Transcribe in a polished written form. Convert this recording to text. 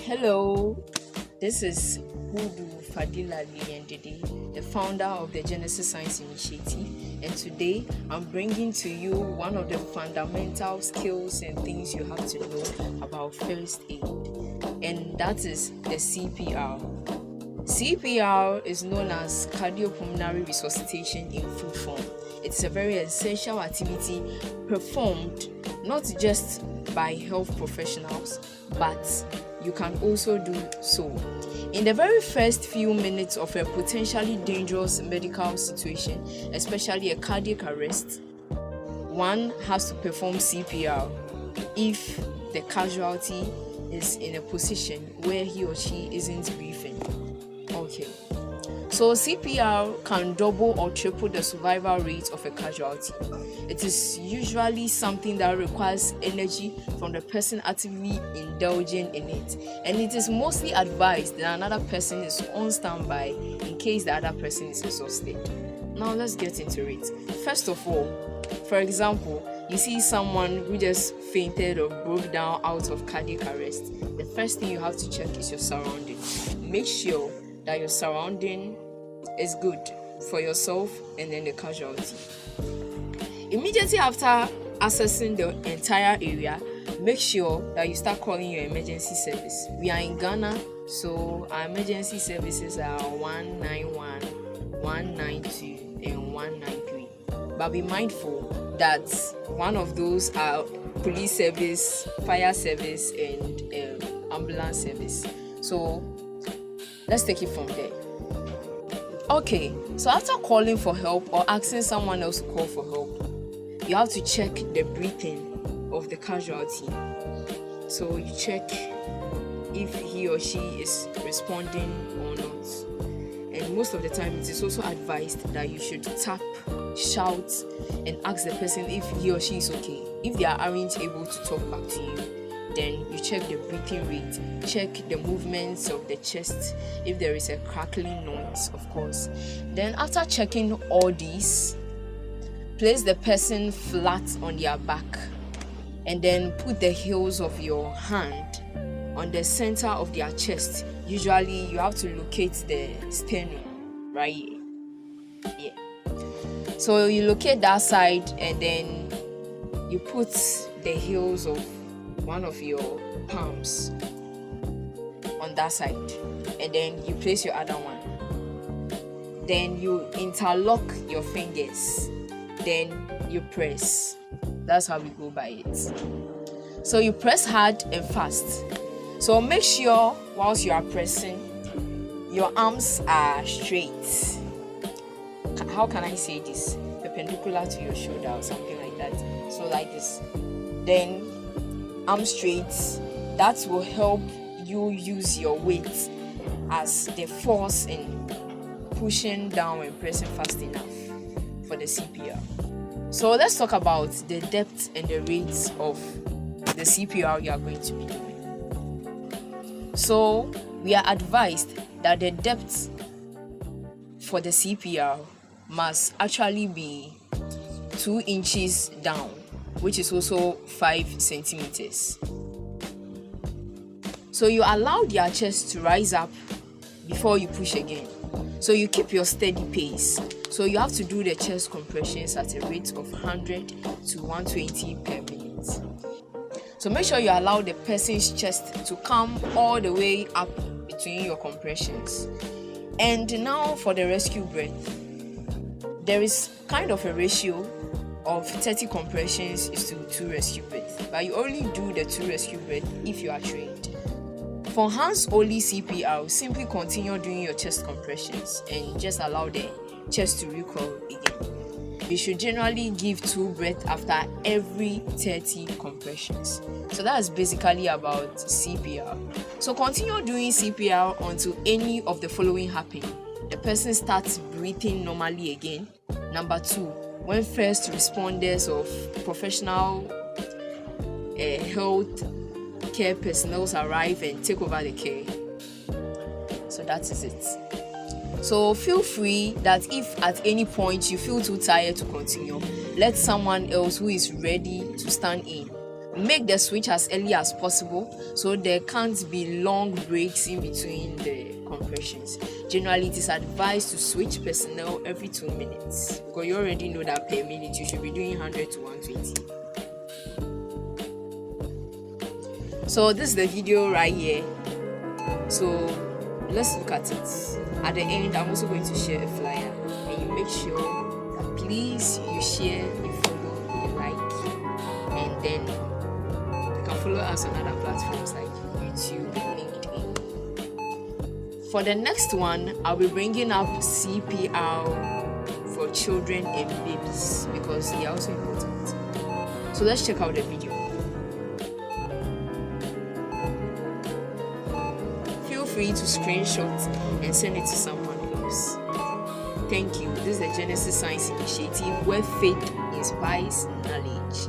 Hello, this is Hudu Fadila Liyendede, the founder of the Genesis Science Initiative, and today I'm bringing to you one of the fundamental skills and things you have to know about first aid, and that is the CPR. CPR is known as Cardiopulmonary Resuscitation in full form. It's a very essential activity performed not just by health professionals, but you can also do so. In the very first few minutes of a potentially dangerous medical situation, especially a cardiac arrest, one has to perform CPR if the casualty is in a position where he or she isn't breathing. Okay. So CPR can double or triple the survival rate of a casualty. It is usually something that requires energy from the person actively indulging in it, and it is mostly advised that another person is on standby in case the other person is exhausted. Now let's get into it. First of all, for example, you see someone who just fainted or broke down out of cardiac arrest. The first thing you have to check is your surrounding. Make sure that your surrounding is good for yourself and then the casualty. Immediately after assessing the entire area, make sure that you start calling your emergency service. We are in Ghana, so our emergency services are 191, 192, and 193. But be mindful that one of those are police service, fire service, and ambulance service. So let's take it from there. Okay, so after calling for help or asking someone else to call for help, you have to check the breathing of the casualty. So you check if he or she is responding or not. And most of the time, it is also advised that you should tap, shout, and ask the person if he or she is okay. If they aren't able to talk back to you, then you check the breathing rate, check the movements of the chest, if there is a crackling noise, of course. Then after checking all these, place the person flat on their back and then put the heels of your hand on the center of their chest. Usually you have to locate the sternum right here. Yeah. So you locate that side and then you put the heels of one of your palms on that side, and then you place your other one. Then you interlock your fingers, then you press. That's how we go by it. So you press hard and fast. So make sure whilst you are pressing, your arms are straight. How can I say this? Perpendicular to your shoulder or something like that. So like this. Then arm straight. That will help you use your weight as the force in pushing down and pressing fast enough for the CPR. So let's talk about the depth and the rates of the CPR you are going to be doing. So we are advised that the depth for the CPR must actually be 2 inches down, which is also 5 centimeters. So you allow their chest to rise up before you push again. So you keep your steady pace. So you have to do the chest compressions at a rate of 100 to 120 per minute. So make sure you allow the person's chest to come all the way up between your compressions. And now for the rescue breath. There is kind of a ratio of 30 compressions is to 2 rescue breaths, but you only do the 2 rescue breaths if you are trained. For hands-only CPR, simply continue doing your chest compressions and just allow the chest to recoil again. You should generally give 2 breaths after every 30 compressions. So that's basically about CPR. So continue doing CPR until any of the following happen. The person starts breathing normally again. Number 2, when first responders of professional health care personnel arrive and take over the care. So that is it. So feel free that if at any point you feel too tired to continue, let someone else who is ready to stand in make the switch as early as possible so there can't be long breaks in between the compressions. Generally, it is advised to switch personnel every 2 minutes because you already know that per minute you should be doing 100 to 120. So this is the video right here. So let's look at it. At the end, I'm also going to share a flyer, and you make sure that please you share, you follow, you like, and then you can follow us on other platforms like YouTube, LinkedIn. For the next one, I'll be bringing up CPR for children and babies because they are also important. So let's check out the video. Feel free to screenshot and send it to someone else. Thank you. This is the Genesis Science Initiative where faith inspires knowledge.